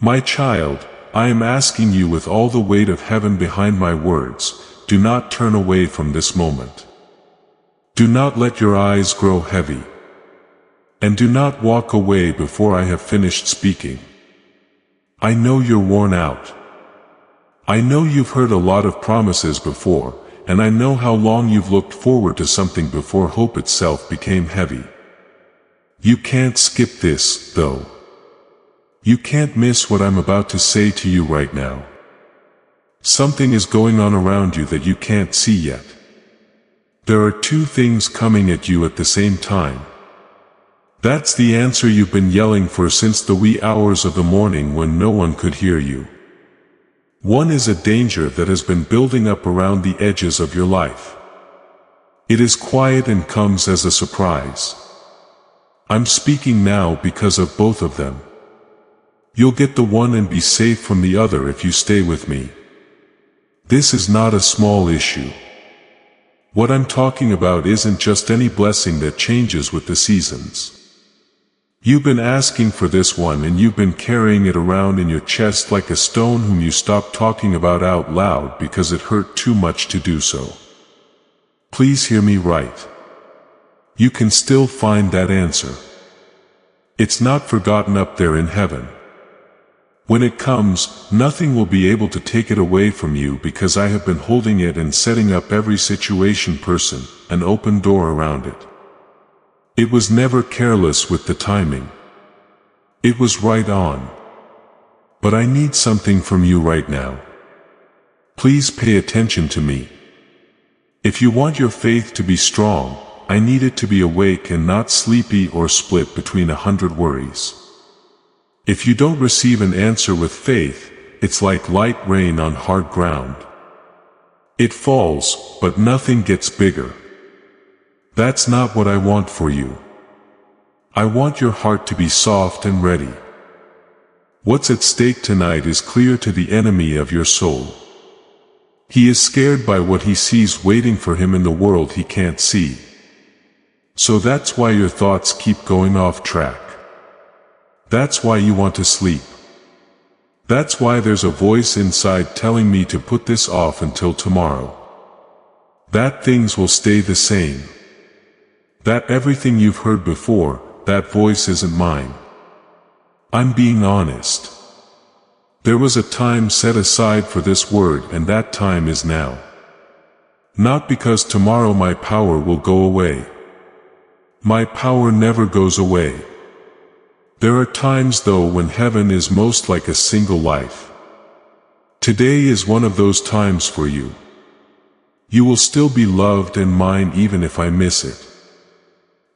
My child, I am asking you with all the weight of heaven behind my words, do not turn away from this moment. Do not let your eyes grow heavy. And do not walk away before I have finished speaking. I know you're worn out. I know you've heard a lot of promises before, and I know how long you've looked forward to something before hope itself became heavy. You can't skip this, though. You can't miss what I'm about to say to you right now. Something is going on around you that you can't see yet. There are two things coming at you at the same time. That's the answer you've been yelling for since the wee hours of the morning when no one could hear you. One is a danger that has been building up around the edges of your life. It is quiet and comes as a surprise. I'm speaking now because of both of them. You'll get the one and be safe from the other if you stay with me. This is not a small issue. What I'm talking about isn't just any blessing that changes with the seasons. You've been asking for this one and you've been carrying it around in your chest like a stone whom you stopped talking about out loud because it hurt too much to do so. Please hear me right. You can still find that answer. It's not forgotten up there in heaven. When it comes, nothing will be able to take it away from you because I have been holding it and setting up every situation person, an open door around it. It was never careless with the timing. It was right on. But I need something from you right now. Please pay attention to me. If you want your faith to be strong, I need it to be awake and not sleepy or split between 100 worries. If you don't receive an answer with faith, it's like light rain on hard ground. It falls, but nothing gets bigger. That's not what I want for you. I want your heart to be soft and ready. What's at stake tonight is clear to the enemy of your soul. He is scared by what he sees waiting for him in the world he can't see. So that's why your thoughts keep going off track. That's why you want to sleep. That's why there's a voice inside telling me to put this off until tomorrow. That things will stay the same. That everything you've heard before, that voice isn't mine. I'm being honest. There was a time set aside for this word and that time is now. Not because tomorrow my power will go away. My power never goes away. There are times though when heaven is most like a single life. Today is one of those times for you. You will still be loved and mine even if I miss it.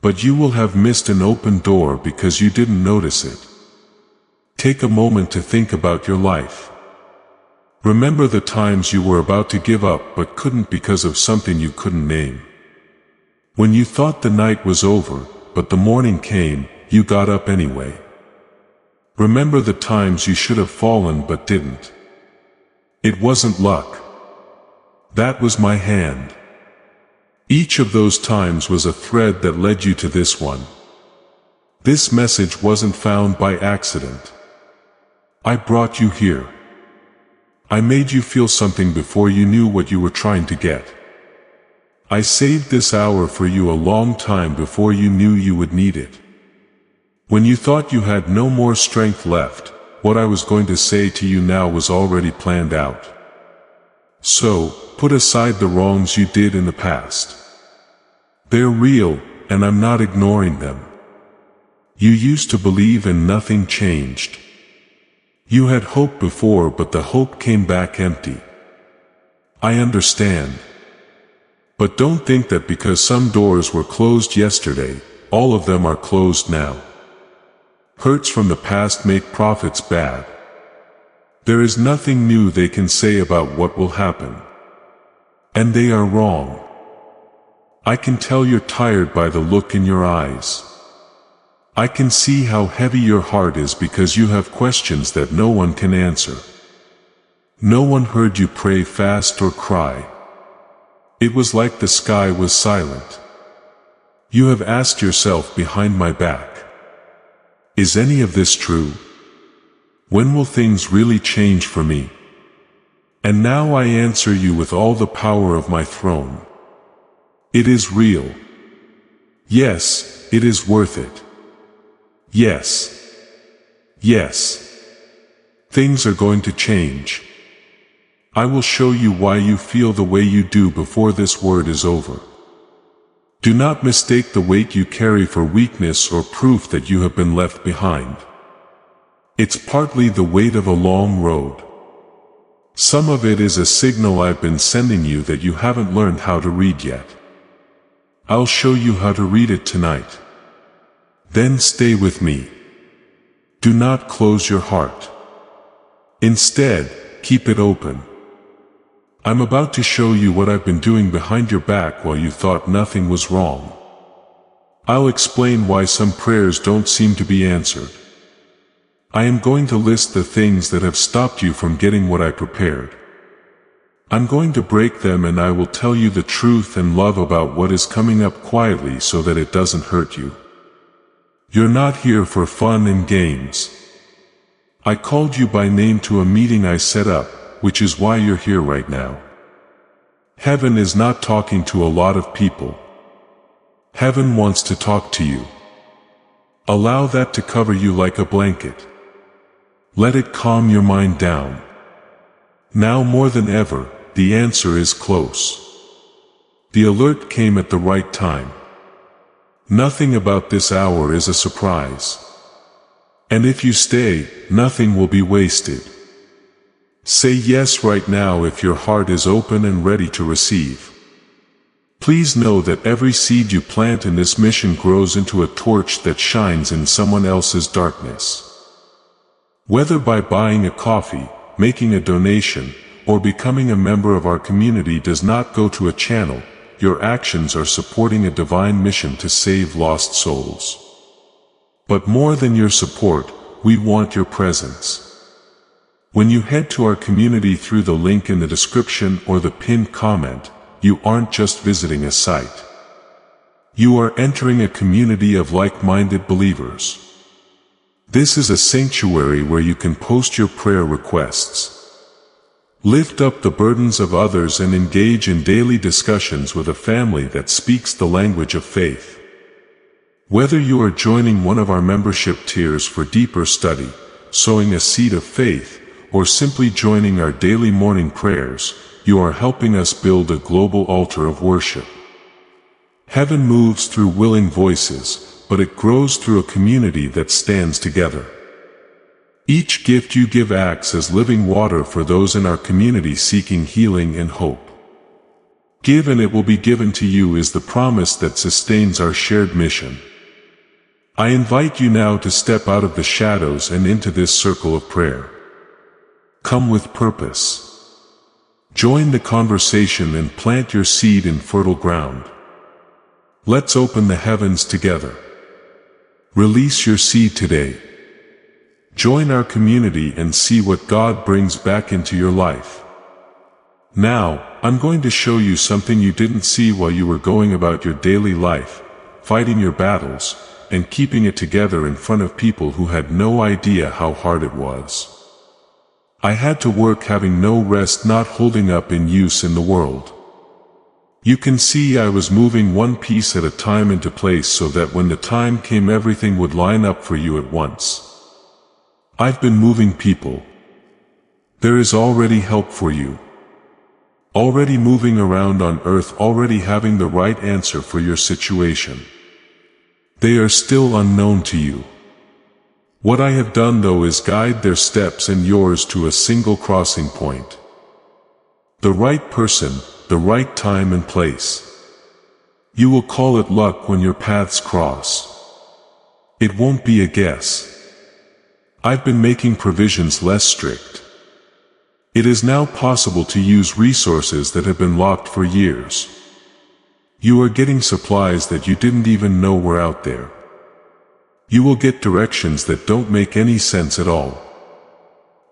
But you will have missed an open door because you didn't notice it. Take a moment to think about your life. Remember the times you were about to give up but couldn't because of something you couldn't name. When you thought the night was over, but the morning came, you got up anyway. Remember the times you should have fallen but didn't. It wasn't luck. That was my hand. Each of those times was a thread that led you to this one. This message wasn't found by accident. I brought you here. I made you feel something before you knew what you were trying to get. I saved this hour for you a long time before you knew you would need it. When you thought you had no more strength left, what I was going to say to you now was already planned out. So, put aside the wrongs you did in the past. They're real, and I'm not ignoring them. You used to believe and nothing changed. You had hope before but the hope came back empty. I understand. But don't think that because some doors were closed yesterday, all of them are closed now. Hurts from the past make prophets bad. There is nothing new they can say about what will happen. And they are wrong. I can tell you're tired by the look in your eyes. I can see how heavy your heart is because you have questions that no one can answer. No one heard you pray fast or cry. It was like the sky was silent. You have asked yourself behind my back, is any of this true? When will things really change for me? And now I answer you with all the power of my throne. It is real. Yes, it is worth it. Yes. Yes. Things are going to change. I will show you why you feel the way you do before this word is over. Do not mistake the weight you carry for weakness or proof that you have been left behind. It's partly the weight of a long road. Some of it is a signal I've been sending you that you haven't learned how to read yet. I'll show you how to read it tonight. Then stay with me. Do not close your heart. Instead, keep it open. I'm about to show you what I've been doing behind your back while you thought nothing was wrong. I'll explain why some prayers don't seem to be answered. I am going to list the things that have stopped you from getting what I prepared. I'm going to break them, and I will tell you the truth and love about what is coming up quietly so that it doesn't hurt you. You're not here for fun and games. I called you by name to a meeting I set up, which is why you're here right now. Heaven is not talking to a lot of people. Heaven wants to talk to you. Allow that to cover you like a blanket. Let it calm your mind down. Now more than ever, the answer is close. The alert came at the right time. Nothing about this hour is a surprise. And if you stay, nothing will be wasted. Say yes right now if your heart is open and ready to receive. Please know that every seed you plant in this mission grows into a torch that shines in someone else's darkness. Whether by buying a coffee, making a donation, or becoming a member of our community does not go to a channel, your actions are supporting a divine mission to save lost souls. But more than your support, we want your presence. When you head to our community through the link in the description or the pinned comment, you aren't just visiting a site. You are entering a community of like-minded believers. This is a sanctuary where you can post your prayer requests, lift up the burdens of others, and engage in daily discussions with a family that speaks the language of faith. Whether you are joining one of our membership tiers for deeper study, sowing a seed of faith, or simply joining our daily morning prayers, you are helping us build a global altar of worship. Heaven moves through willing voices, but it grows through a community that stands together. Each gift you give acts as living water for those in our community seeking healing and hope. Give and it will be given to you is the promise that sustains our shared mission. I invite you now to step out of the shadows and into this circle of prayer. Come with purpose. Join the conversation and plant your seed in fertile ground. Let's open the heavens together. Release your seed today. Join our community and see what God brings back into your life. Now, I'm going to show you something you didn't see while you were going about your daily life, fighting your battles, and keeping it together in front of people who had no idea how hard it was. I had to work having no rest, not holding up in use in the world. You can see I was moving one piece at a time into place so that when the time came everything would line up for you at once. I've been moving people. There is already help for you. Already moving around on earth, already having the right answer for your situation. They are still unknown to you. What I have done though is guide their steps and yours to a single crossing point. The right person, the right time and place. You will call it luck when your paths cross. It won't be a guess. I've been making provisions less strict. It is now possible to use resources that have been locked for years. You are getting supplies that you didn't even know were out there. You will get directions that don't make any sense at all.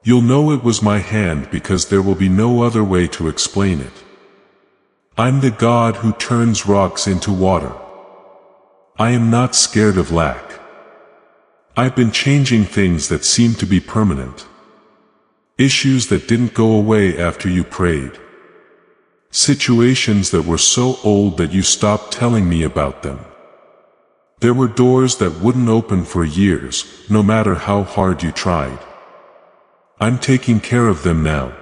You'll know it was my hand because there will be no other way to explain it. I'm the God who turns rocks into water. I am not scared of lack. I've been changing things that seem to be permanent. Issues that didn't go away after you prayed. Situations that were so old that you stopped telling me about them. There were doors that wouldn't open for years, no matter how hard you tried. I'm taking care of them now.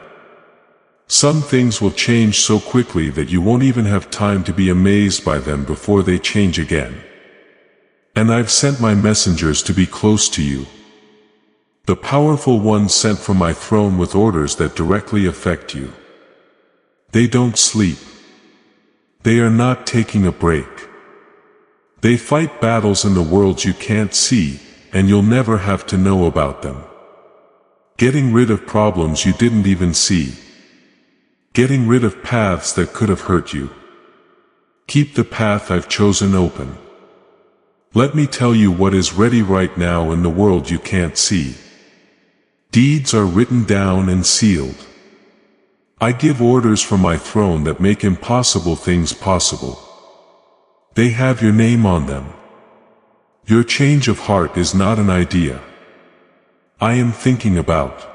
Some things will change so quickly that you won't even have time to be amazed by them before they change again. And I've sent my messengers to be close to you. The powerful ones sent from my throne with orders that directly affect you. They don't sleep. They are not taking a break. They fight battles in the worlds you can't see, and you'll never have to know about them. Getting rid of problems you didn't even see. Getting rid of paths that could have hurt you. Keep the path I've chosen open. Let me tell you what is ready right now in the world you can't see. Deeds are written down and sealed. I give orders from my throne that make impossible things possible. They have your name on them. Your change of heart is not an idea. I am thinking about.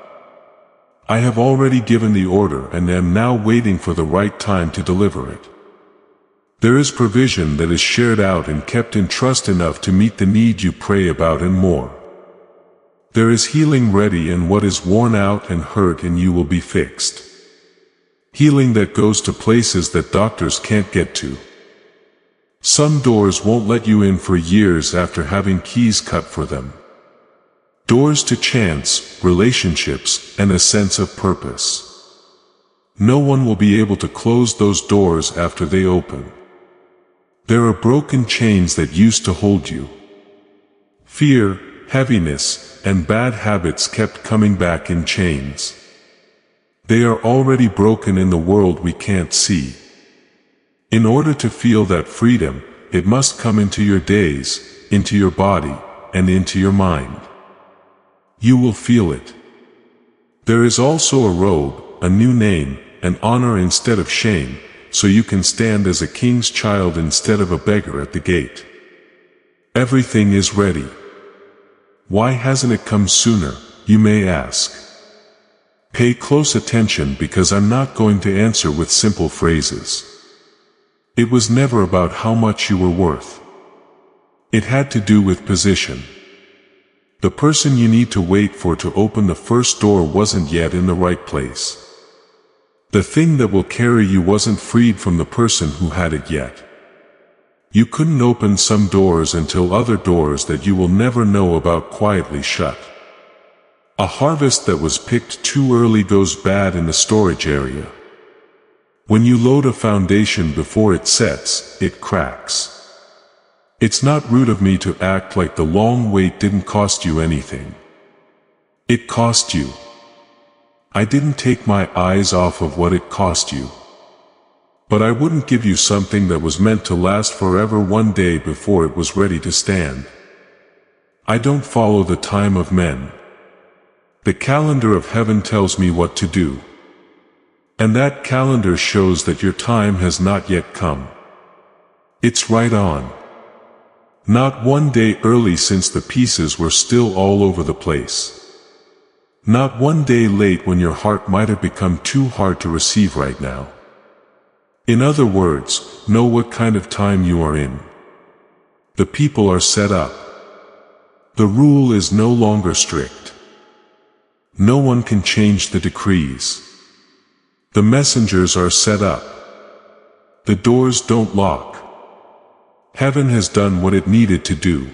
I have already given the order and am now waiting for the right time to deliver it. There is provision that is shared out and kept in trust enough to meet the need you pray about and more. There is healing ready, and what is worn out and hurt in you will be fixed. Healing that goes to places that doctors can't get to. Some doors won't let you in for years after having keys cut for them. Doors to chance, relationships, and a sense of purpose. No one will be able to close those doors after they open. There are broken chains that used to hold you. Fear, heaviness, and bad habits kept coming back in chains. They are already broken in the world we can't see. In order to feel that freedom, it must come into your days, into your body, and into your mind. You will feel it. There is also a robe, a new name, an honor instead of shame, so you can stand as a king's child instead of a beggar at the gate. Everything is ready. Why hasn't it come sooner, you may ask. Pay close attention, because I'm not going to answer with simple phrases. It was never about how much you were worth. It had to do with position. The person you need to wait for to open the first door wasn't yet in the right place. The thing that will carry you wasn't freed from the person who had it yet. You couldn't open some doors until other doors that you will never know about quietly shut. A harvest that was picked too early goes bad in the storage area. When you load a foundation before it sets, it cracks. It's not rude of me to act like the long wait didn't cost you anything. It cost you. I didn't take my eyes off of what it cost you. But I wouldn't give you something that was meant to last forever one day before it was ready to stand. I don't follow the time of men. The calendar of heaven tells me what to do. And that calendar shows that your time has not yet come. It's right on. Not one day early, since the pieces were still all over the place. Not one day late when your heart might have become too hard to receive right now. In other words, know what kind of time you are in. The people are set up. The rule is no longer strict. No one can change the decrees. The messengers are set up. The doors don't lock. Heaven has done what it needed to do.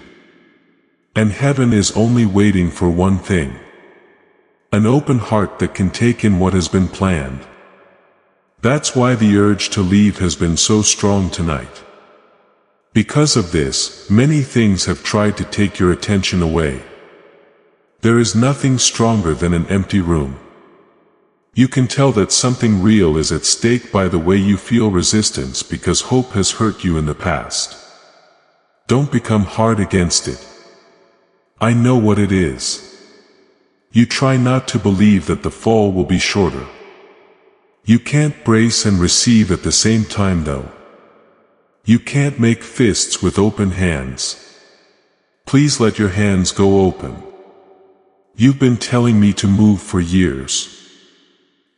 And heaven is only waiting for one thing. An open heart that can take in what has been planned. That's why the urge to leave has been so strong tonight. Because of this, many things have tried to take your attention away. There is nothing stronger than an empty room. You can tell that something real is at stake by the way you feel resistance, because hope has hurt you in the past. Don't become hard against it. I know what it is. You try not to believe that the fall will be shorter. You can't brace and receive at the same time, though. You can't make fists with open hands. Please let your hands go open. You've been telling me to move for years.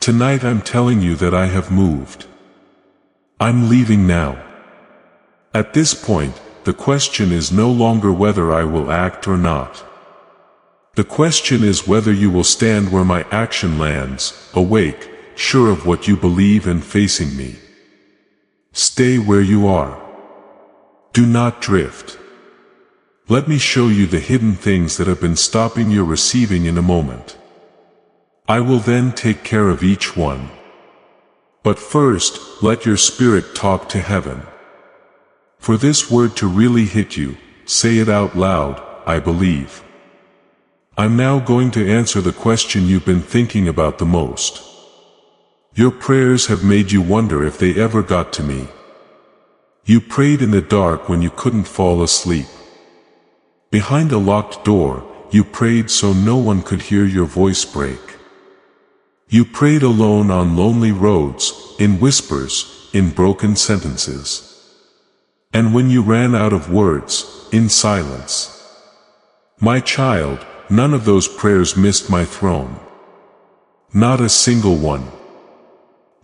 Tonight I'm telling you that I have moved. I'm leaving now. At this point, the question is no longer whether I will act or not. The question is whether you will stand where my action lands, awake, sure of what you believe and facing me. Stay where you are. Do not drift. Let me show you the hidden things that have been stopping your receiving in a moment. I will then take care of each one. But first, let your spirit talk to heaven. For this word to really hit you, say it out loud, I believe. I'm now going to answer the question you've been thinking about the most. Your prayers have made you wonder if they ever got to me. You prayed in the dark when you couldn't fall asleep. Behind a locked door, you prayed so no one could hear your voice break. You prayed alone on lonely roads, in whispers, in broken sentences. And when you ran out of words, in silence. My child, none of those prayers missed my throne. Not a single one.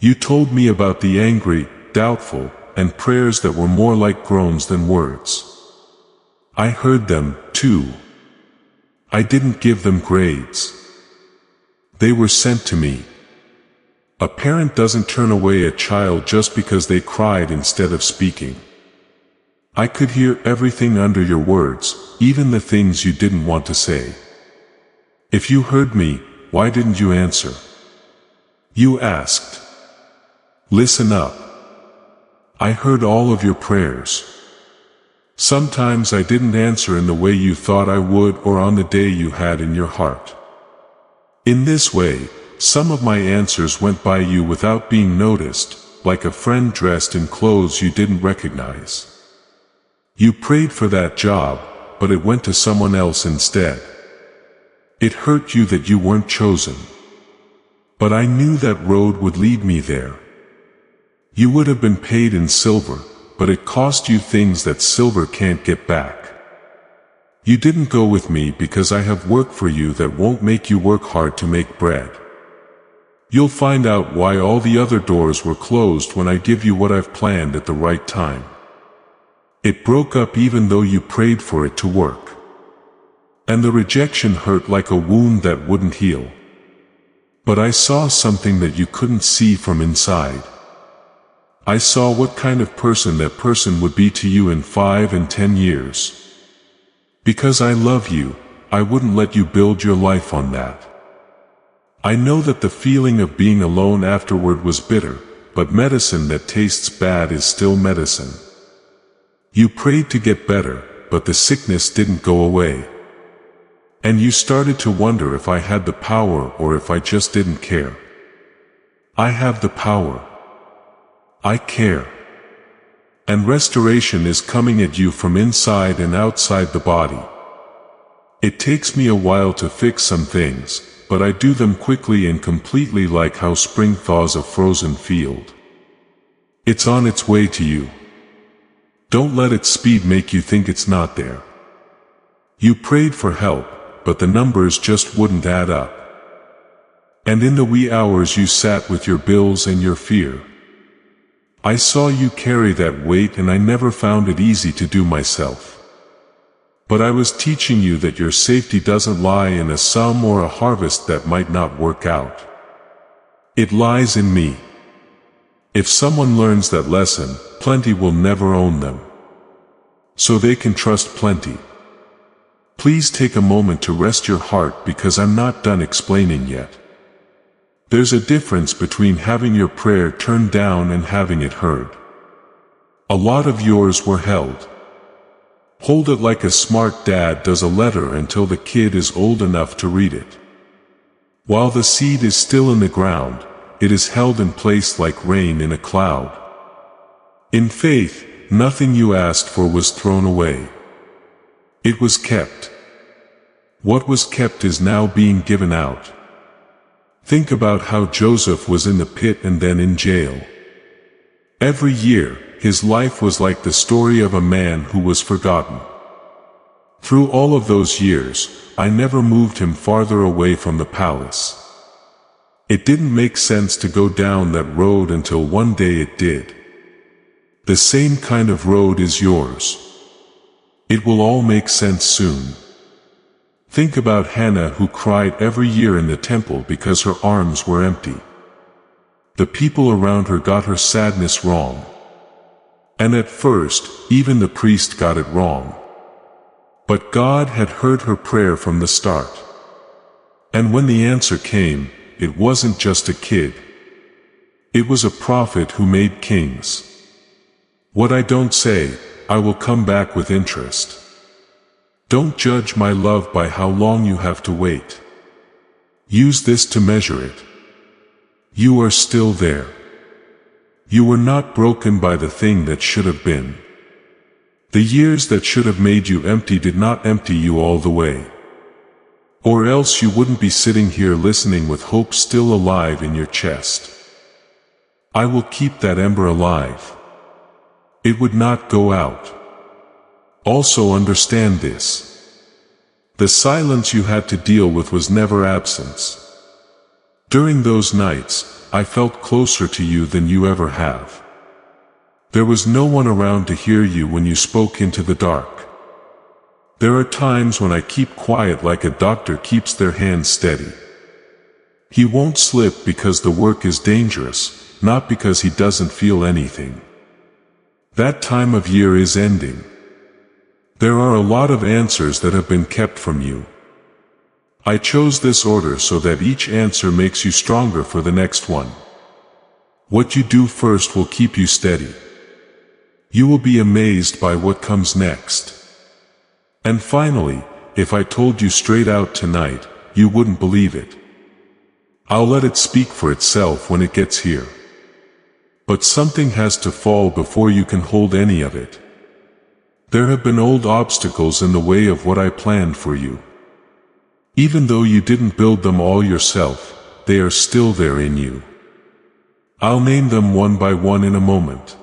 You told me about the angry, doubtful, and prayers that were more like groans than words. I heard them, too. I didn't give them grades. They were sent to me. A parent doesn't turn away a child just because they cried instead of speaking. I could hear everything under your words, even the things you didn't want to say. If you heard me, why didn't you answer? You asked. Listen up. I heard all of your prayers. Sometimes I didn't answer in the way you thought I would or on the day you had in your heart. In this way, some of my answers went by you without being noticed, like a friend dressed in clothes you didn't recognize. You prayed for that job, but it went to someone else instead. It hurt you that you weren't chosen. But I knew that road would lead me there. You would have been paid in silver, but it cost you things that silver can't get back. You didn't go with me because I have work for you that won't make you work hard to make bread. You'll find out why all the other doors were closed when I give you what I've planned at the right time. It broke up even though you prayed for it to work. And the rejection hurt like a wound that wouldn't heal. But I saw something that you couldn't see from inside. I saw what kind of person that person would be to you in 5 and 10 years. Because I love you, I wouldn't let you build your life on that. I know that the feeling of being alone afterward was bitter, but medicine that tastes bad is still medicine. You prayed to get better, but the sickness didn't go away. And you started to wonder if I had the power or if I just didn't care. I have the power. I care. And restoration is coming at you from inside and outside the body. It takes me a while to fix some things, but I do them quickly and completely, like how spring thaws a frozen field. It's on its way to you. Don't let its speed make you think it's not there. You prayed for help, but the numbers just wouldn't add up. And in the wee hours you sat with your bills and your fear. I saw you carry that weight and I never found it easy to do myself. But I was teaching you that your safety doesn't lie in a sum or a harvest that might not work out. It lies in me. If someone learns that lesson, plenty will never own them. So they can trust plenty. Please take a moment to rest your heart because I'm not done explaining yet. There's a difference between having your prayer turned down and having it heard. A lot of yours were held. Hold it like a smart dad does a letter until the kid is old enough to read it. While the seed is still in the ground, it is held in place like rain in a cloud. In faith, nothing you asked for was thrown away. It was kept. What was kept is now being given out. Think about how Joseph was in the pit and then in jail. Every year, his life was like the story of a man who was forgotten. Through all of those years, I never moved him farther away from the palace. It didn't make sense to go down that road until one day it did. The same kind of road is yours. It will all make sense soon. Think about Hannah, who cried every year in the temple because her arms were empty. The people around her got her sadness wrong. And at first, even the priest got it wrong. But God had heard her prayer from the start. And when the answer came, it wasn't just a kid. It was a prophet who made kings. What I don't say, I will come back with interest. Don't judge my love by how long you have to wait. Use this to measure it. You are still there. You were not broken by the thing that should have been. The years that should have made you empty did not empty you all the way. Or else you wouldn't be sitting here listening with hope still alive in your chest. I will keep that ember alive. It would not go out. Also understand this. The silence you had to deal with was never absence. During those nights, I felt closer to you than you ever have. There was no one around to hear you when you spoke into the dark. There are times when I keep quiet like a doctor keeps their hand steady. He won't slip because the work is dangerous, not because he doesn't feel anything. That time of year is ending. There are a lot of answers that have been kept from you. I chose this order so that each answer makes you stronger for the next one. What you do first will keep you steady. You will be amazed by what comes next. And finally, if I told you straight out tonight, you wouldn't believe it. I'll let it speak for itself when it gets here. But something has to fall before you can hold any of it. There have been old obstacles in the way of what I planned for you. Even though you didn't build them all yourself, they are still there in you. I'll name them one by one in a moment.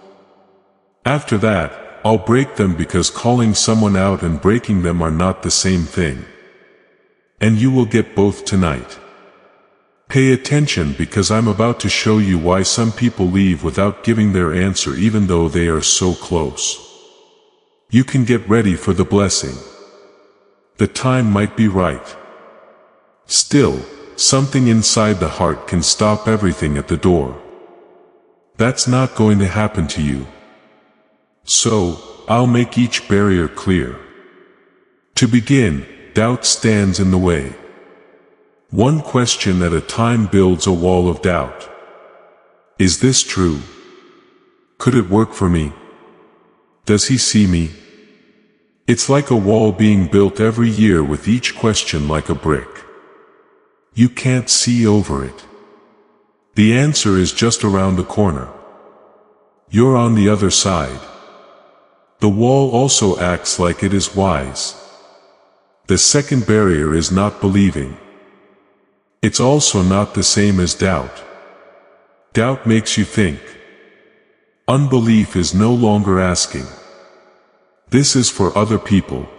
After that, I'll break them because calling someone out and breaking them are not the same thing. And you will get both tonight. Pay attention because I'm about to show you why some people leave without giving their answer even though they are so close. You can get ready for the blessing. The time might be right. Still, something inside the heart can stop everything at the door. That's not going to happen to you. So, I'll make each barrier clear. To begin, doubt stands in the way. One question at a time builds a wall of doubt. Is this true? Could it work for me? Does he see me? It's like a wall being built every year with each question like a brick. You can't see over it. The answer is just around the corner. You're on the other side. The wall also acts like it is wise. The second barrier is not believing. It's also not the same as doubt. Doubt makes you think. Unbelief is no longer asking. This is for other people.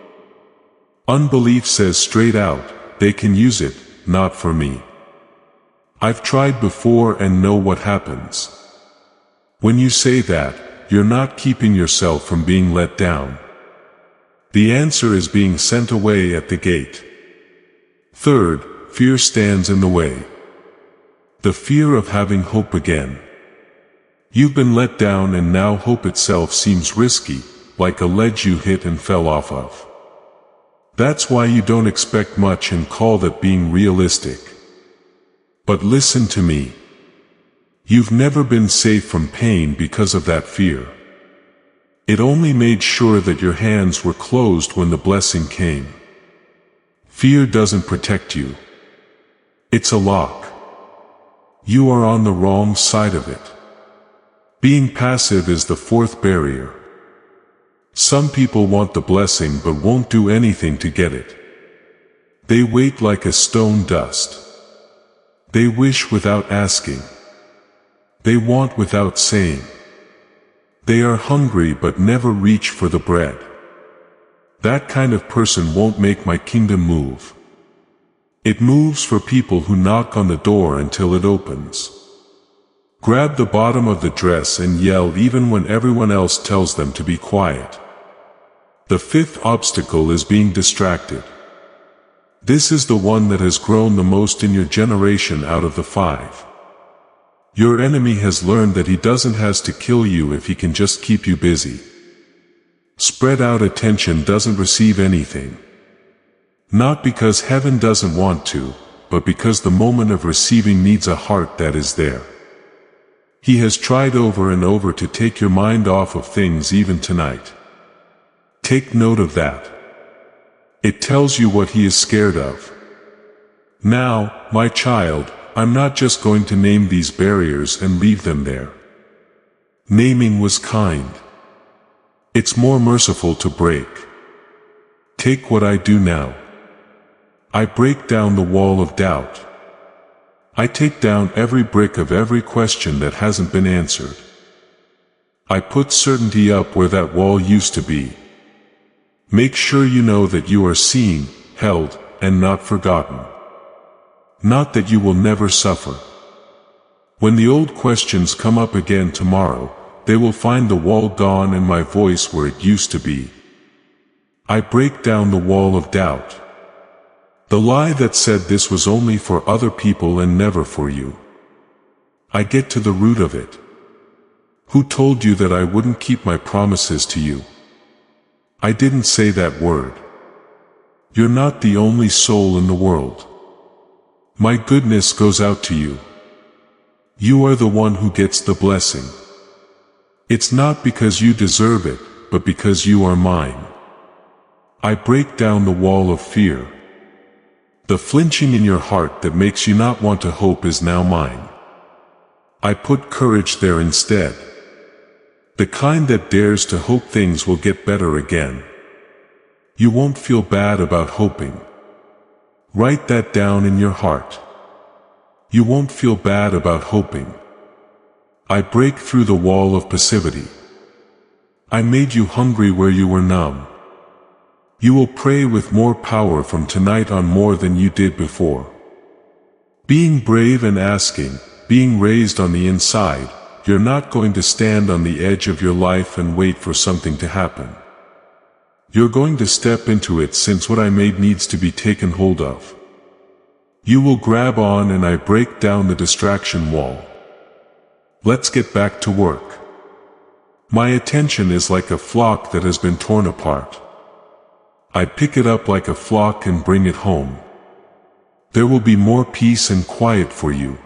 Unbelief says straight out, they can use it, not for me. I've tried before and know what happens. When you say that, you're not keeping yourself from being let down. The answer is being sent away at the gate. Third, fear stands in the way. The fear of having hope again. You've been let down and now hope itself seems risky, like a ledge you hit and fell off of. That's why you don't expect much and call that being realistic. But listen to me. You've never been safe from pain because of that fear. It only made sure that your hands were closed when the blessing came. Fear doesn't protect you. It's a lock. You are on the wrong side of it. Being passive is the fourth barrier. Some people want the blessing but won't do anything to get it. They wait like a stone dust. They wish without asking. They want without saying. They are hungry but never reach for the bread. That kind of person won't make my kingdom move. It moves for people who knock on the door until it opens. Grab the bottom of the dress and yell even when everyone else tells them to be quiet. The fifth obstacle is being distracted. This is the one that has grown the most in your generation out of the five. Your enemy has learned that he doesn't have to kill you if he can just keep you busy. Spread out attention doesn't receive anything. Not because heaven doesn't want to, but because the moment of receiving needs a heart that is there. He has tried over and over to take your mind off of things even tonight. Take note of that. It tells you what he is scared of. Now, my child, I'm not just going to name these barriers and leave them there. Naming was kind. It's more merciful to break. Take what I do now. I break down the wall of doubt. I take down every brick of every question that hasn't been answered. I put certainty up where that wall used to be. Make sure you know that you are seen, held, and not forgotten. Not that you will never suffer. When the old questions come up again tomorrow, they will find the wall gone and my voice where it used to be. I break down the wall of doubt. The lie that said this was only for other people and never for you. I get to the root of it. Who told you that I wouldn't keep my promises to you? I didn't say that word. You're not the only soul in the world. My goodness goes out to you. You are the one who gets the blessing. It's not because you deserve it, but because you are mine. I break down the wall of fear. The flinching in your heart that makes you not want to hope is now mine. I put courage there instead. The kind that dares to hope things will get better again. You won't feel bad about hoping. Write that down in your heart. You won't feel bad about hoping. I break through the wall of passivity. I made you hungry where you were numb. You will pray with more power from tonight on more than you did before. Being brave and asking, being raised on the inside, you're not going to stand on the edge of your life and wait for something to happen. You're going to step into it since what I made needs to be taken hold of. You will grab on and I break down the distraction wall. Let's get back to work. My attention is like a flock that has been torn apart. I pick it up like a flock and bring it home. There will be more peace and quiet for you.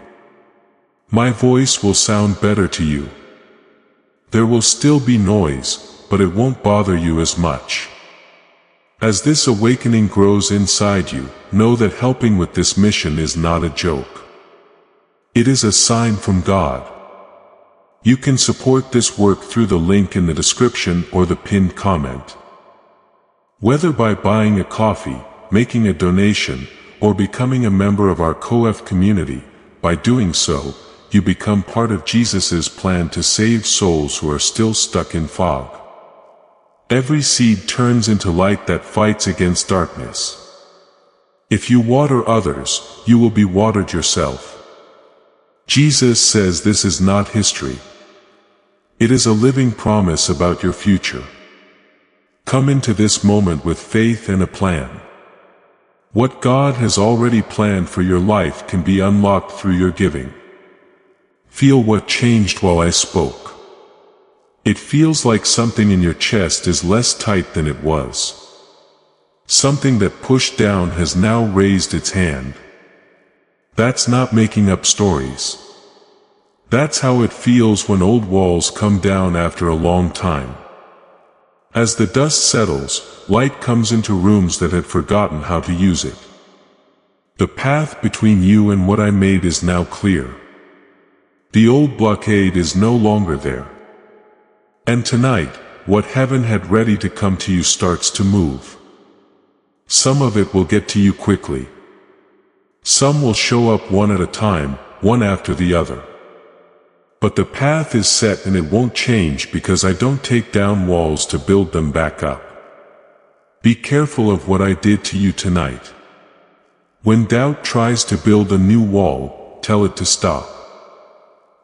My voice will sound better to you. There will still be noise, but it won't bother you as much. As this awakening grows inside you, know that helping with this mission is not a joke. It is a sign from God. You can support this work through the link in the description or the pinned comment. Whether by buying a coffee, making a donation, or becoming a member of our COF community, by doing so, you become part of Jesus's plan to save souls who are still stuck in fog. Every seed turns into light that fights against darkness. If you water others, you will be watered yourself. Jesus says this is not history. It is a living promise about your future. Come into this moment with faith and a plan. What God has already planned for your life can be unlocked through your giving. Feel what changed while I spoke. It feels like something in your chest is less tight than it was. Something that pushed down has now raised its hand. That's not making up stories. That's how it feels when old walls come down after a long time. As the dust settles, light comes into rooms that had forgotten how to use it. The path between you and what I made is now clear. The old blockade is no longer there. And tonight, what heaven had ready to come to you starts to move. Some of it will get to you quickly. Some will show up one at a time, one after the other. But the path is set and it won't change because I don't take down walls to build them back up. Be careful of what I did to you tonight. When doubt tries to build a new wall, tell it to stop.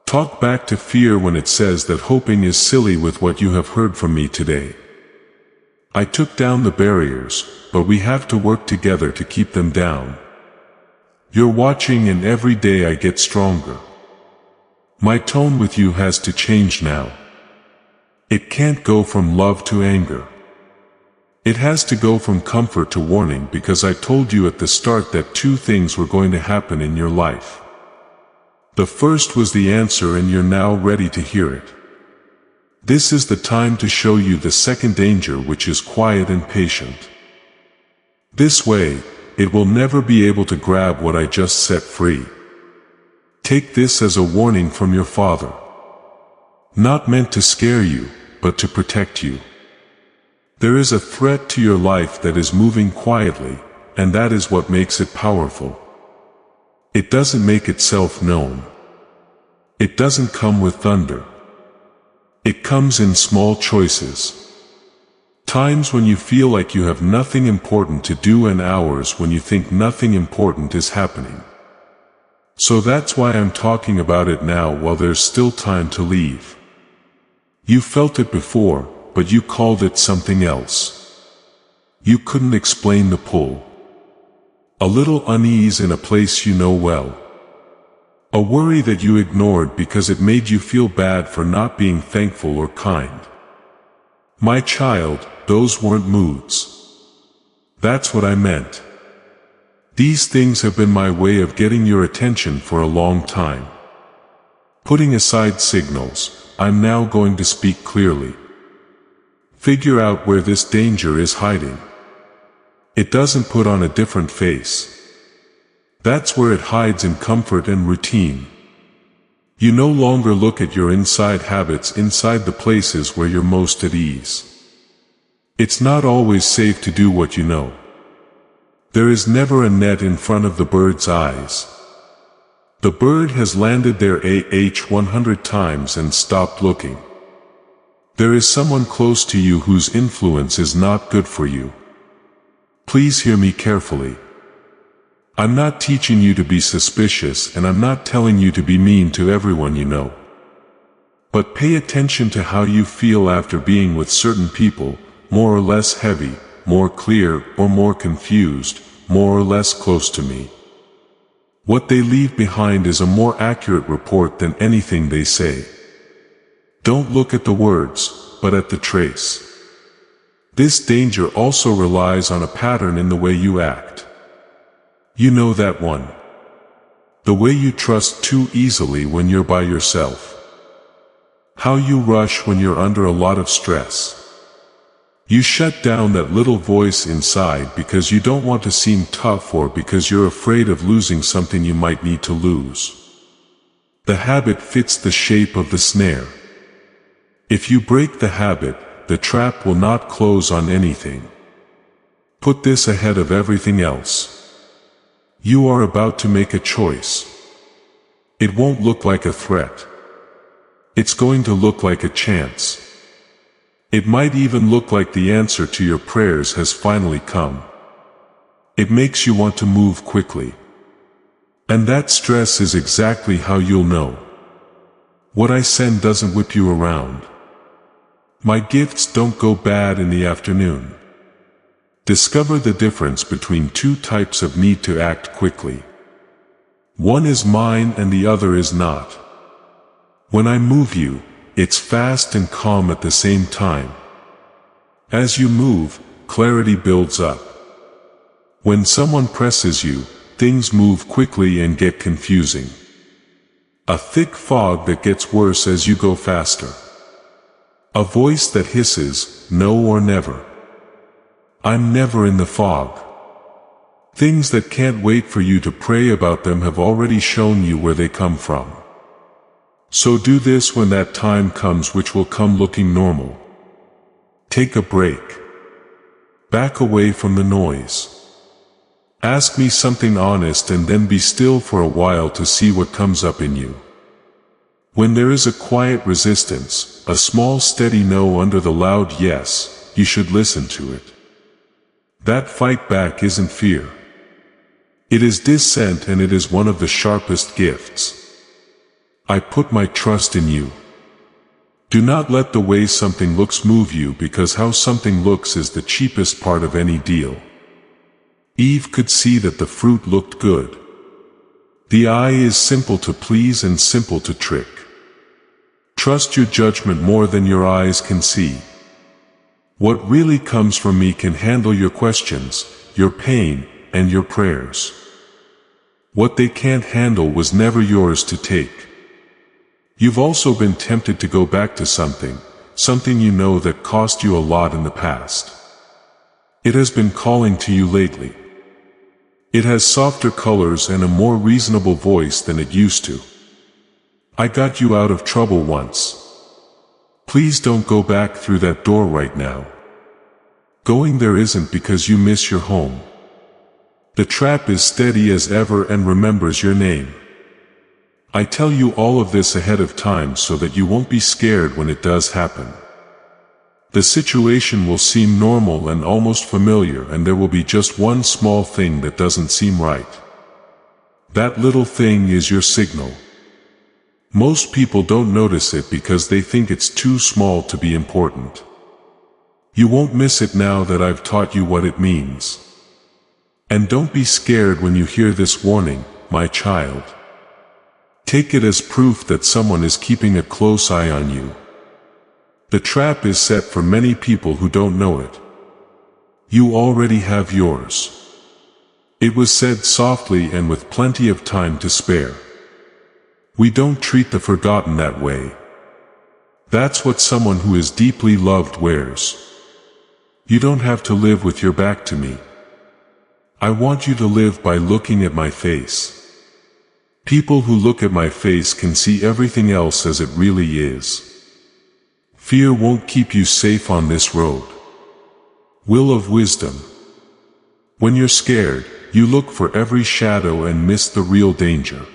Talk back to fear when it says that hoping is silly with what you have heard from me today. I took down the barriers, but we have to work together to keep them down. You're watching and every day I get stronger. My tone with you has to change now. It can't go from love to anger. It has to go from comfort to warning because I told you at the start that two things were going to happen in your life. The first was the answer and you're now ready to hear it. This is the time to show you the second danger, which is quiet and patient. This way, it will never be able to grab what I just set free. Take this as a warning from your Father. Not meant to scare you, but to protect you. There is a threat to your life that is moving quietly, and that is what makes it powerful. It doesn't make itself known. It doesn't come with thunder. It comes in small choices. Times when you feel like you have nothing important to do and hours when you think nothing important is happening. So that's why I'm talking about it now while there's still time to leave. You felt it before, but you called it something else. You couldn't explain the pull. A little unease in a place you know well. A worry that you ignored because it made you feel bad for not being thankful or kind. My child, those weren't moods. That's what I meant. These things have been my way of getting your attention for a long time. Putting aside signals, I'm now going to speak clearly. Figure out where this danger is hiding. It doesn't put on a different face. That's where it hides in comfort and routine. You no longer look at your inside habits inside the places where you're most at ease. It's not always safe to do what you know. There is never a net in front of the bird's eyes. The bird has landed there 100 times and stopped looking. There is someone close to you whose influence is not good for you. Please hear me carefully. I'm not teaching you to be suspicious and I'm not telling you to be mean to everyone you know. But pay attention to how you feel after being with certain people, more or less heavy, more clear or more confused, more or less close to me. What they leave behind is a more accurate report than anything they say. Don't look at the words, but at the trace. This danger also relies on a pattern in the way you act. You know that one. The way you trust too easily when you're by yourself. How you rush when you're under a lot of stress. You shut down that little voice inside because you don't want to seem tough or because you're afraid of losing something you might need to lose. The habit fits the shape of the snare. If you break the habit, the trap will not close on anything. Put this ahead of everything else. You are about to make a choice. It won't look like a threat. It's going to look like a chance. It might even look like the answer to your prayers has finally come. It makes you want to move quickly. And that stress is exactly how you'll know. What I send doesn't whip you around. My gifts don't go bad in the afternoon. Discover the difference between two types of need to act quickly. One is mine and the other is not. When I move you, it's fast and calm at the same time. As you move, clarity builds up. When someone presses you, things move quickly and get confusing. A thick fog that gets worse as you go faster. A voice that hisses, no or never. I'm never in the fog. Things that can't wait for you to pray about them have already shown you where they come from. So do this when that time comes, which will come looking normal. Take a break. Back away from the noise. Ask me something honest and then be still for a while to see what comes up in you. When there is a quiet resistance, a small steady no under the loud yes, you should listen to it. That fight back isn't fear. It is dissent, and it is one of the sharpest gifts. I put my trust in you. Do not let the way something looks move you, because how something looks is the cheapest part of any deal. Eve could see that the fruit looked good. The eye is simple to please and simple to trick. Trust your judgment more than your eyes can see. What really comes from me can handle your questions, your pain, and your prayers. What they can't handle was never yours to take. You've also been tempted to go back to something you know that cost you a lot in the past. It has been calling to you lately. It has softer colors and a more reasonable voice than it used to. I got you out of trouble once. Please don't go back through that door right now. Going there isn't because you miss your home. The trap is steady as ever and remembers your name. I tell you all of this ahead of time so that you won't be scared when it does happen. The situation will seem normal and almost familiar, and there will be just one small thing that doesn't seem right. That little thing is your signal. Most people don't notice it because they think it's too small to be important. You won't miss it now that I've taught you what it means. And don't be scared when you hear this warning, my child. Take it as proof that someone is keeping a close eye on you. The trap is set for many people who don't know it. You already have yours. It was said softly and with plenty of time to spare. We don't treat the forgotten that way. That's what someone who is deeply loved wears. You don't have to live with your back to me. I want you to live by looking at my face. People who look at my face can see everything else as it really is. Fear won't keep you safe on this road. Will of wisdom. When you're scared, you look for every shadow and miss the real danger.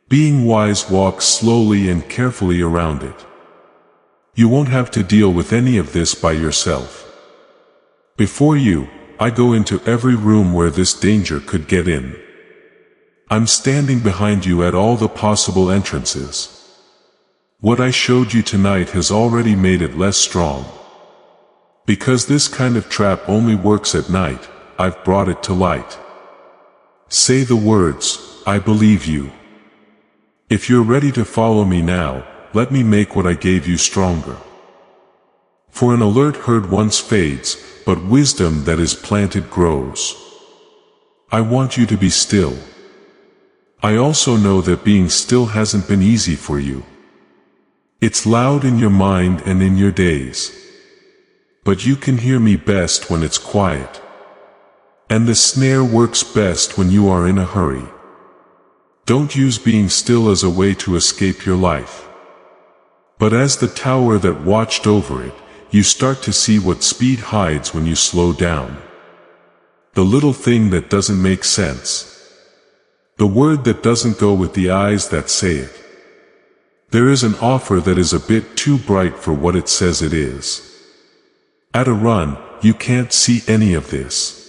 Being wise walks slowly and carefully around it. You won't have to deal with any of this by yourself. Before you, I go into every room where this danger could get in. I'm standing behind you at all the possible entrances. What I showed you tonight has already made it less strong. Because this kind of trap only works at night, I've brought it to light. Say the words, I believe you. If you're ready to follow me now, let me make what I gave you stronger. For an alert herd once fades, but wisdom that is planted grows. I want you to be still. I also know that being still hasn't been easy for you. It's loud in your mind and in your days. But you can hear me best when it's quiet. And the snare works best when you are in a hurry. Don't use being still as a way to escape your life. But as the tower that watched over it, you start to see what speed hides when you slow down. The little thing that doesn't make sense. The word that doesn't go with the eyes that say it. There is an offer that is a bit too bright for what it says it is. At a run, you can't see any of this.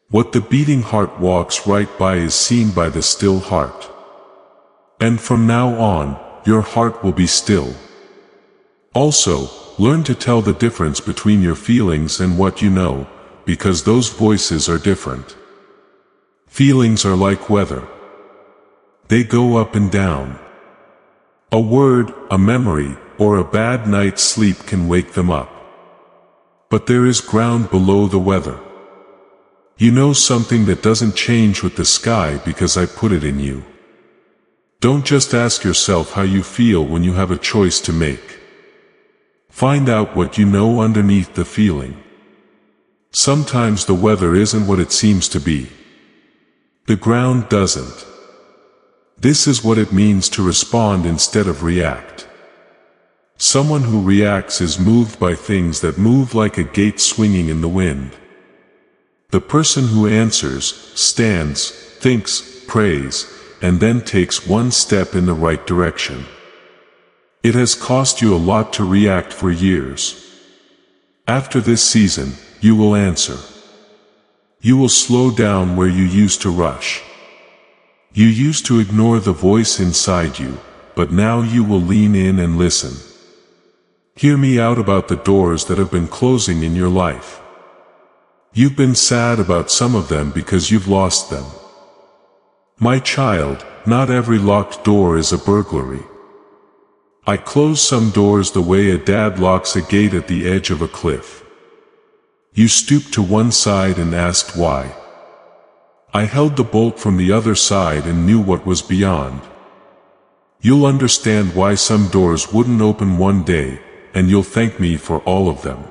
What the beating heart walks right by is seen by the still heart. And from now on, your heart will be still. Also, learn to tell the difference between your feelings and what you know, because those voices are different. Feelings are like weather. They go up and down. A word, a memory, or a bad night's sleep can wake them up. But there is ground below the weather. You know something that doesn't change with the sky because I put it in you. Don't just ask yourself how you feel when you have a choice to make. Find out what you know underneath the feeling. Sometimes the weather isn't what it seems to be. The ground doesn't. This is what it means to respond instead of react. Someone who reacts is moved by things that move like a gate swinging in the wind. The person who answers, stands, thinks, prays, and then takes one step in the right direction. It has cost you a lot to react for years. After this season, you will answer. You will slow down where you used to rush. You used to ignore the voice inside you, but now you will lean in and listen. Hear me out about the doors that have been closing in your life. You've been sad about some of them because you've lost them. My child, not every locked door is a burglary. I close some doors the way a dad locks a gate at the edge of a cliff. You stooped to one side and asked why. I held the bolt from the other side and knew what was beyond. You'll understand why some doors wouldn't open one day, and you'll thank me for all of them.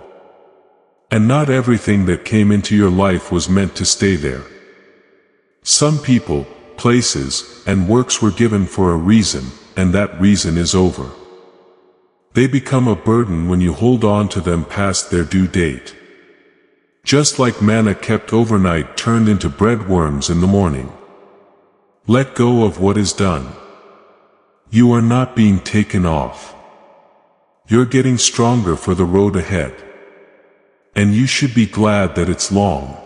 And not everything that came into your life was meant to stay there. Some people, places, and works were given for a reason, and that reason is over. They become a burden when you hold on to them past their due date. Just like manna kept overnight turned into bread worms in the morning. Let go of what is done. You are not being taken off. You're getting stronger for the road ahead. And you should be glad that it's long.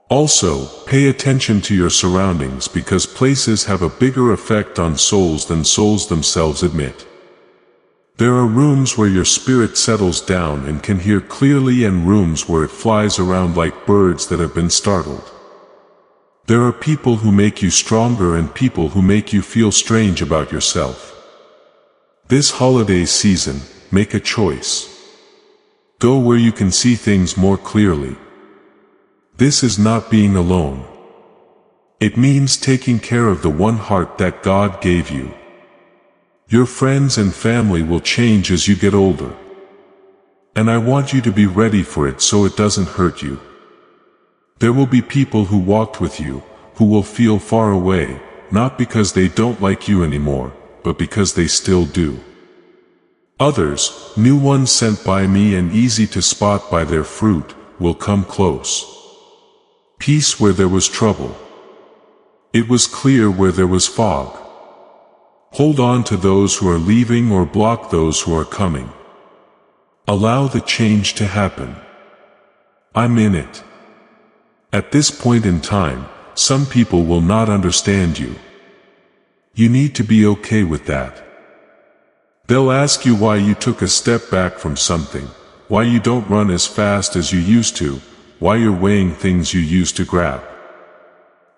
Also, pay attention to your surroundings because places have a bigger effect on souls than souls themselves admit. There are rooms where your spirit settles down and can hear clearly and rooms where it flies around like birds that have been startled. There are people who make you stronger and people who make you feel strange about yourself. This holiday season, make a choice. Go where you can see things more clearly. This is not being alone. It means taking care of the one heart that God gave you. Your friends and family will change as you get older. And I want you to be ready for it so it doesn't hurt you. There will be people who walked with you, who will feel far away, not because they don't like you anymore, but because they still do. Others, new ones sent by me and easy to spot by their fruit, will come close. Peace where there was trouble. It was clear where there was fog. Hold on to those who are leaving or block those who are coming. Allow the change to happen. I'm in it. At this point in time, some people will not understand you. You need to be okay with that. They'll ask you why you took a step back from something, why you don't run as fast as you used to, why you're weighing things you used to grab.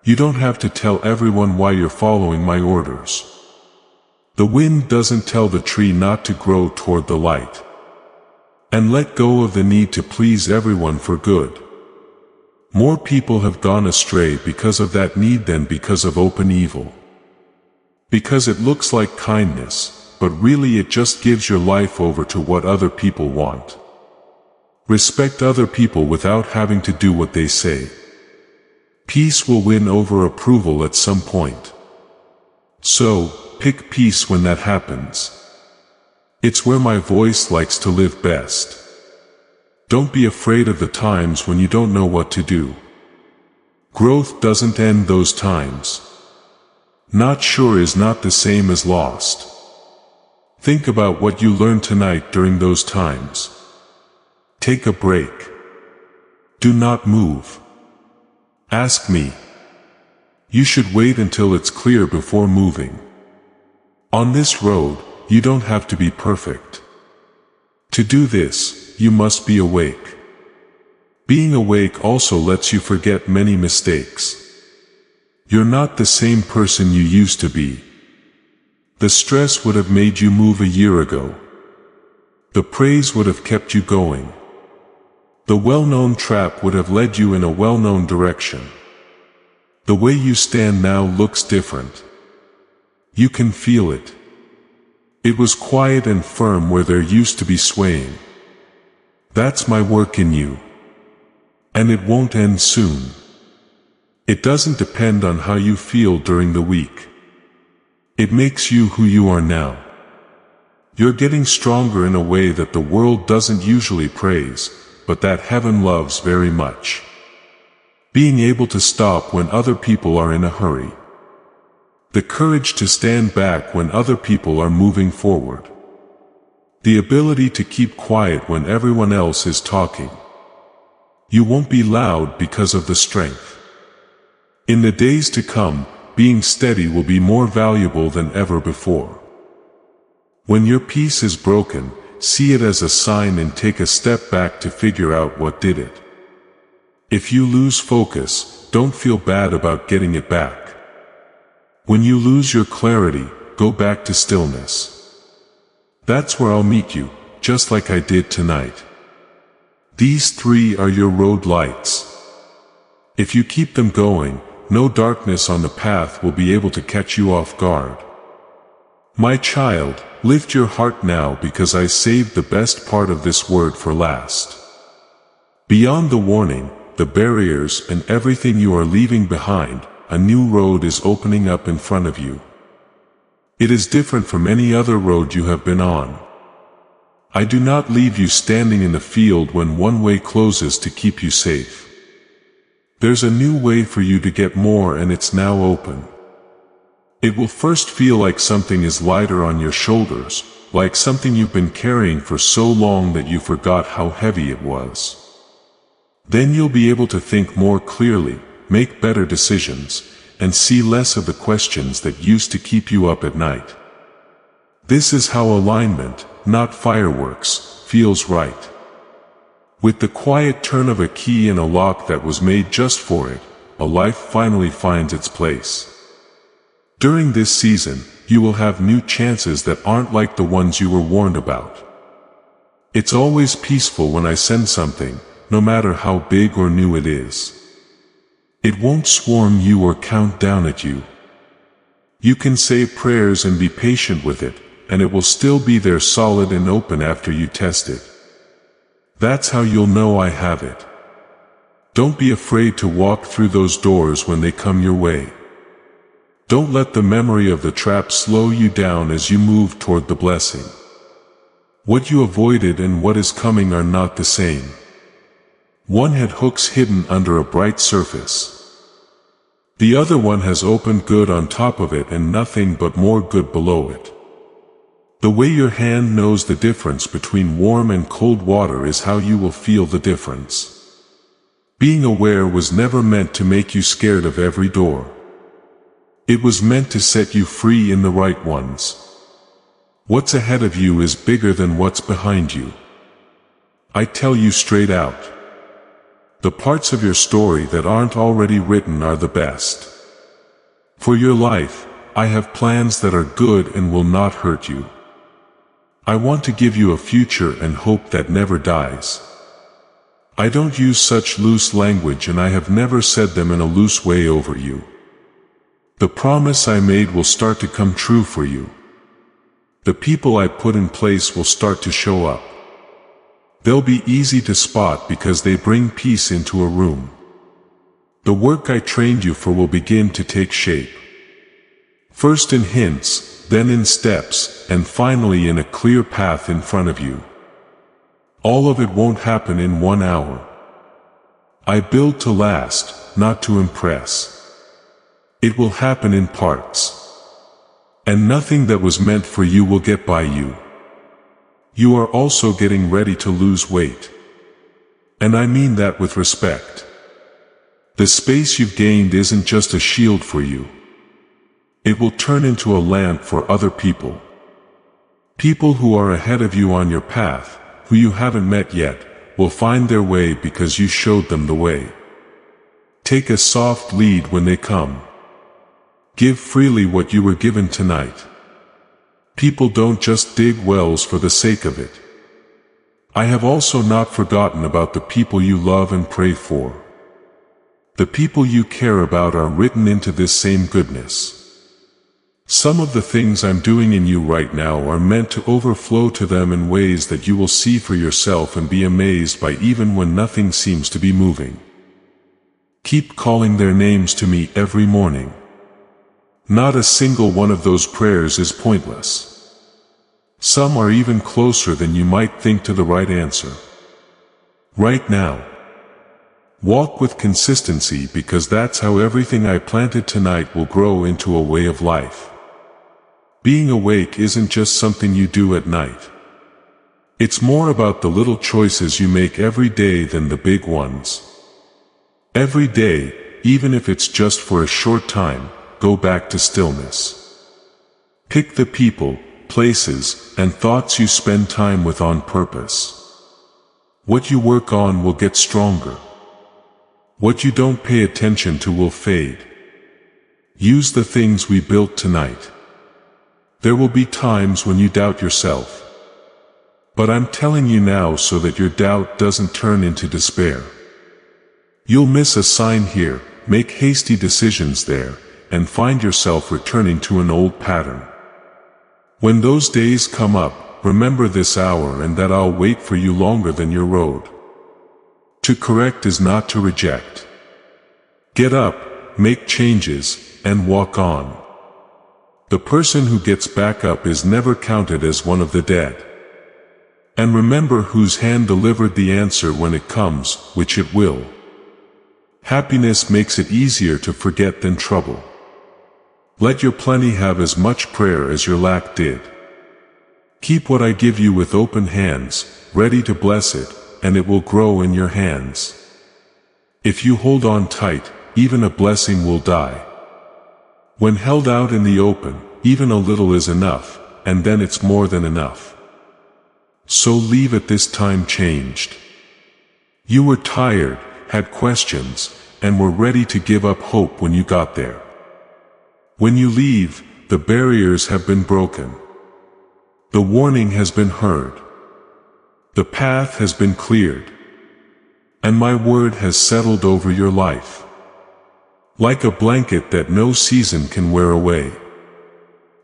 You don't have to tell everyone why you're following my orders. The wind doesn't tell the tree not to grow toward the light. And let go of the need to please everyone for good. More people have gone astray because of that need than because of open evil. Because it looks like kindness, but really it just gives your life over to what other people want. Respect other people without having to do what they say. Peace will win over approval at some point. So, pick peace when that happens. It's where my voice likes to live best. Don't be afraid of the times when you don't know what to do. Growth doesn't end those times. Not sure is not the same as lost. Think about what you learned tonight during those times. Take a break. Do not move. Ask me. You should wait until it's clear before moving. On this road, you don't have to be perfect. To do this, you must be awake. Being awake also lets you forget many mistakes. You're not the same person you used to be. The stress would have made you move a year ago. The praise would have kept you going. The well-known trap would have led you in a well-known direction. The way you stand now looks different. You can feel it. It was quiet and firm where there used to be swaying. That's my work in you. And it won't end soon. It doesn't depend on how you feel during the week. It makes you who you are now. You're getting stronger in a way that the world doesn't usually praise, but that heaven loves very much. Being able to stop when other people are in a hurry. The courage to stand back when other people are moving forward. The ability to keep quiet when everyone else is talking. You won't be loud because of the strength. In the days to come, being steady will be more valuable than ever before. When your peace is broken, see it as a sign and take a step back to figure out what did it. If you lose focus, don't feel bad about getting it back. When you lose your clarity, go back to stillness. That's where I'll meet you, just like I did tonight. These 3 are your road lights. If you keep them going, no darkness on the path will be able to catch you off guard. My child, lift your heart now because I saved the best part of this word for last. Beyond the warning, the barriers and everything you are leaving behind, a new road is opening up in front of you. It is different from any other road you have been on. I do not leave you standing in the field when one way closes to keep you safe. There's a new way for you to get more, and it's now open. It will first feel like something is lighter on your shoulders, like something you've been carrying for so long that you forgot how heavy it was. Then you'll be able to think more clearly, make better decisions, and see less of the questions that used to keep you up at night. This is how alignment, not fireworks, feels right. With the quiet turn of a key in a lock that was made just for it, a life finally finds its place. During this season, you will have new chances that aren't like the ones you were warned about. It's always peaceful when I send something, no matter how big or new it is. It won't swarm you or count down at you. You can say prayers and be patient with it, and it will still be there solid and open after you test it. That's how you'll know I have it. Don't be afraid to walk through those doors when they come your way. Don't let the memory of the trap slow you down as you move toward the blessing. What you avoided and what is coming are not the same. One had hooks hidden under a bright surface. The other one has open good on top of it and nothing but more good below it. The way your hand knows the difference between warm and cold water is how you will feel the difference. Being aware was never meant to make you scared of every door. It was meant to set you free in the right ones. What's ahead of you is bigger than what's behind you. I tell you straight out. The parts of your story that aren't already written are the best. For your life, I have plans that are good and will not hurt you. I want to give you a future and hope that never dies. I don't use such loose language, and I have never said them in a loose way over you. The promise I made will start to come true for you. The people I put in place will start to show up. They'll be easy to spot because they bring peace into a room. The work I trained you for will begin to take shape. First in hints, then in steps, and finally in a clear path in front of you. All of it won't happen in 1 hour. I build to last, not to impress. It will happen in parts. And nothing that was meant for you will get by you. You are also getting ready to lose weight. And I mean that with respect. The space you've gained isn't just a shield for you. It will turn into a lamp for other people. People who are ahead of you on your path, who you haven't met yet, will find their way because you showed them the way. Take a soft lead when they come. Give freely what you were given tonight. People don't just dig wells for the sake of it. I have also not forgotten about the people you love and pray for. The people you care about are written into this same goodness. Some of the things I'm doing in you right now are meant to overflow to them in ways that you will see for yourself and be amazed by even when nothing seems to be moving. Keep calling their names to me every morning. Not a single one of those prayers is pointless. Some are even closer than you might think to the right answer. Right now. Walk with consistency because that's how everything I planted tonight will grow into a way of life. Being awake isn't just something you do at night. It's more about the little choices you make every day than the big ones. Every day, even if it's just for a short time, go back to stillness. Pick the people, places, and thoughts you spend time with on purpose. What you work on will get stronger. What you don't pay attention to will fade. Use the things we built tonight. There will be times when you doubt yourself. But I'm telling you now so that your doubt doesn't turn into despair. You'll miss a sign here, make hasty decisions there, and find yourself returning to an old pattern. When those days come up, remember this hour and that I'll wait for you longer than your road. To correct is not to reject. Get up, make changes, and walk on. The person who gets back up is never counted as one of the dead. And remember whose hand delivered the answer when it comes, which it will. Happiness makes it easier to forget than trouble. Let your plenty have as much prayer as your lack did. Keep what I give you with open hands, ready to bless it, and it will grow in your hands. If you hold on tight, even a blessing will die. When held out in the open, even a little is enough, and then it's more than enough. So leave at this time changed. You were tired, had questions, and were ready to give up hope when you got there. When you leave, the barriers have been broken. The warning has been heard. The path has been cleared. And my word has settled over your life. Like a blanket that no season can wear away.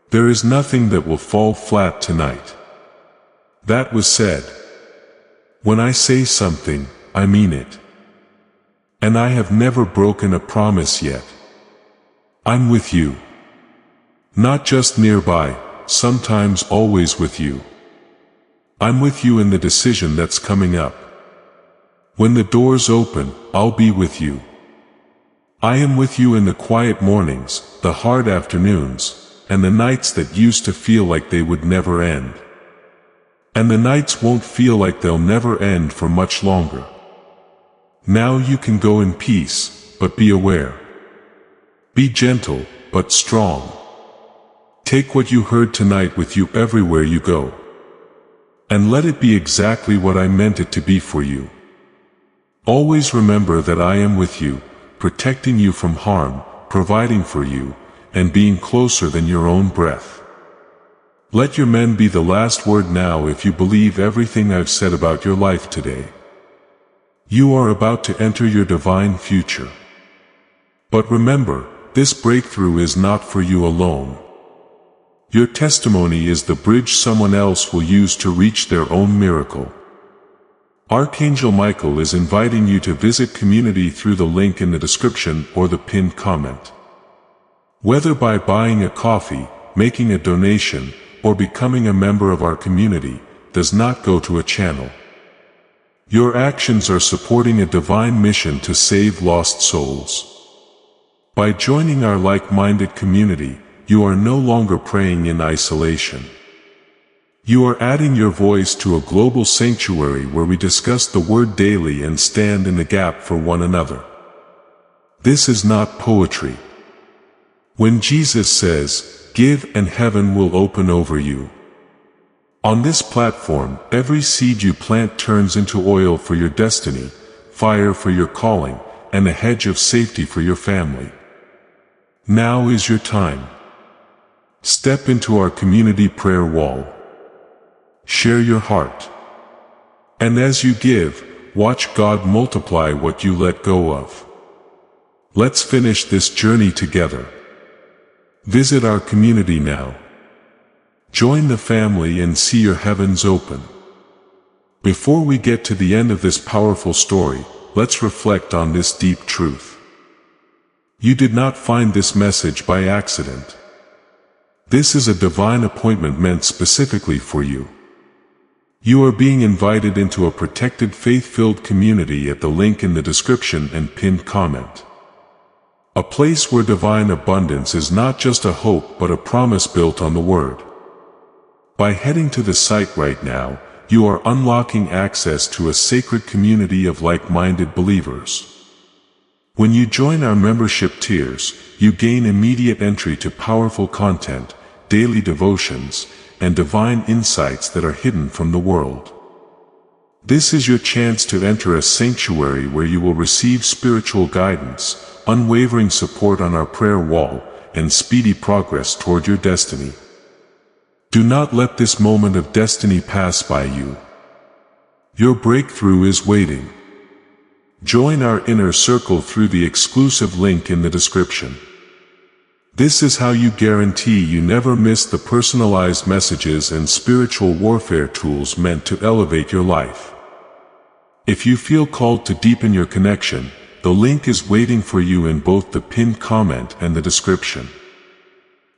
There is nothing that will fall flat tonight. That was said. When I say something, I mean it. And I have never broken a promise yet. I'm with you. Not just nearby, sometimes always with you. I'm with you in the decision that's coming up. When the doors open, I'll be with you. I am with you in the quiet mornings, the hard afternoons, and the nights that used to feel like they would never end. And the nights won't feel like they'll never end for much longer. Now you can go in peace, but be aware. Be gentle, but strong. Take what you heard tonight with you everywhere you go. And let it be exactly what I meant it to be for you. Always remember that I am with you, protecting you from harm, providing for you, and being closer than your own breath. Let your men be the last word now if you believe everything I've said about your life today. You are about to enter your divine future. But remember, this breakthrough is not for you alone. Your testimony is the bridge someone else will use to reach their own miracle. Archangel Michael is inviting you to visit community through the link in the description or the pinned comment. Whether by buying a coffee, making a donation, or becoming a member of our community, does not go to a channel. Your actions are supporting a divine mission to save lost souls. By joining our like-minded community, you are no longer praying in isolation. You are adding your voice to a global sanctuary where we discuss the Word daily and stand in the gap for one another. This is not poetry. When Jesus says, "Give and heaven will open over you." On this platform, every seed you plant turns into oil for your destiny, fire for your calling, and a hedge of safety for your family. Now is your time. Step into our community prayer wall. Share your heart. And as you give, watch God multiply what you let go of. Let's finish this journey together. Visit our community now. Join the family and see your heavens open. Before we get to the end of this powerful story, let's reflect on this deep truth. You did not find this message by accident. This is a divine appointment meant specifically for you. You are being invited into a protected faith-filled community at the link in the description and pinned comment. A place where divine abundance is not just a hope but a promise built on the Word. By heading to the site right now, you are unlocking access to a sacred community of like-minded believers. When you join our membership tiers, you gain immediate entry to powerful content, daily devotions, and divine insights that are hidden from the world. This is your chance to enter a sanctuary where you will receive spiritual guidance, unwavering support on our prayer wall, and speedy progress toward your destiny. Do not let this moment of destiny pass by you. Your breakthrough is waiting. Join our inner circle through the exclusive link in the description. This is how you guarantee you never miss the personalized messages and spiritual warfare tools meant to elevate your life. If you feel called to deepen your connection, the link is waiting for you in both the pinned comment and the description.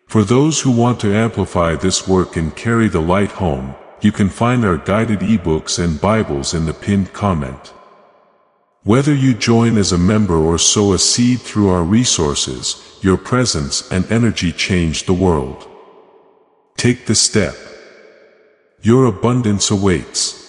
For those who want to amplify this work and carry the light home, you can find our guided ebooks and Bibles in the pinned comment. Whether you join as a member or sow a seed through our resources, your presence and energy change the world. Take the step. Your abundance awaits.